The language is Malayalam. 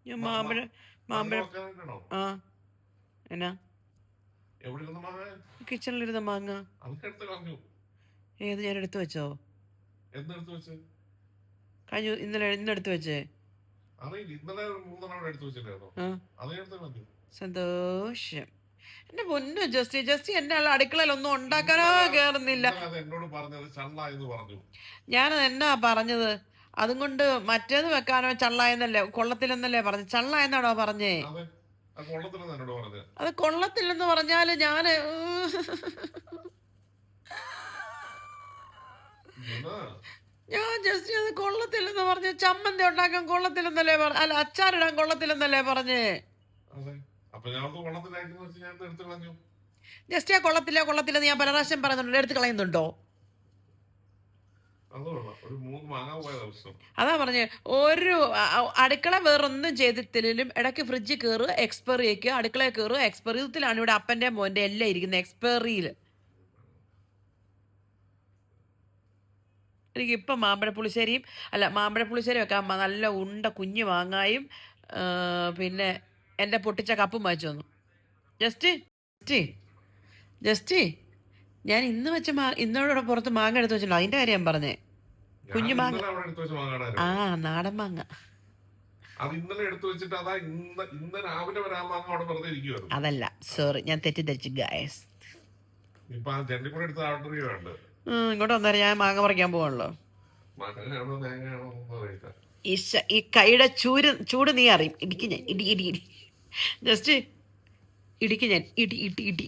ഞാൻ മാമ്പഴ മാമ്പഴ ആ എന്നാ കിച്ചണിലിരുന്ന മാങ്ങ ഏത് ഞാൻ എടുത്തു വെച്ചോ? കഴിഞ്ഞ ഇന്നെടുത്ത് വെച്ചേ. സന്തോഷം. എന്റെ പൊന്നു ജസ്റ്റി എന്റെ ആൾ അടുക്കളയിൽ ഒന്നും ഉണ്ടാക്കാനോ കേറുന്നില്ല. ഞാനത് എന്നാ പറഞ്ഞത്? അതും കൊണ്ട് മറ്റേത് വെക്കാനോ ചള്ളായെന്നല്ലേ കൊള്ളത്തില്ലെന്നല്ലേ പറഞ്ഞു? ചള്ളായെന്നാണോ പറഞ്ഞേ? അത് കൊള്ളത്തില്ലെന്ന് പറഞ്ഞാല് ഞാന് ഞാൻ ജസ്റ്റ് അത് കൊള്ളത്തില്ലെന്ന് പറഞ്ഞു. ചമ്മന്തി ഉണ്ടാക്കാൻ കൊള്ളത്തില്ലെന്നല്ലേ അല്ല അച്ചാറിടാൻ കൊള്ളത്തില്ലെന്നല്ലേ പറഞ്ഞേ? ജസ്റ്റ് കൊള്ളത്തില്ലെന്ന് ഞാൻ പല പ്രാവശ്യം പറയുന്നുണ്ട്. എടുത്ത് കളയുന്നുണ്ടോ? അതാ പറഞ്ഞേ, ഒരു അടുക്കള വേറൊന്നും ചെയ്തിട്ടില്ലേലും ഇടയ്ക്ക് ഫ്രിഡ്ജിൽ കയറുക, എക്സ്പയറി വയ്ക്കുക, അടുക്കളയിൽ കയറുക, എക്സ്പയറി. ഇതിലാണ് ഇവിടെ അപ്പൻ്റെ മോൻ്റെ എല്ലാം ഇരിക്കുന്നത്, എക്സ്പയറിയിൽ. എനിക്ക് ഇപ്പം മാമ്പഴപ്പുളിശ്ശേരി വെക്കാൻ നല്ല ഉണ്ട കുഞ്ഞു മാങ്ങായും പിന്നെ എൻ്റെ പൊട്ടിച്ച കപ്പും വാങ്ങിച്ചു തന്നു. ജസ്റ്റ് ജസ്റ്റ് ഞാൻ ഇന്ന് വെച്ച ഇന്നോടെ പുറത്ത് മാങ്ങ എടുത്ത് വെച്ചിട്ടുണ്ടോ? അതിന്റെ കാര്യം ഞാൻ പറഞ്ഞേ. കുഞ്ഞു മാങ്ങ. ആ നാടൻ മാങ്ങ. അതല്ല, സോറി, ഞാൻ തെറ്റിദ്ധരിച്ചു ഗായസ്. ഇങ്ങോട്ട് വന്നേരം ഞാൻ മാങ്ങ പറിക്കാൻ പോവാണല്ലോ. ഈ കൈയുടെ ചൂട് നീ അറിയും. ഇടിക്ക് ഞാൻ ഇടി ജസ്റ്റ് ഇടിക്ക് ഞാൻ ഇടി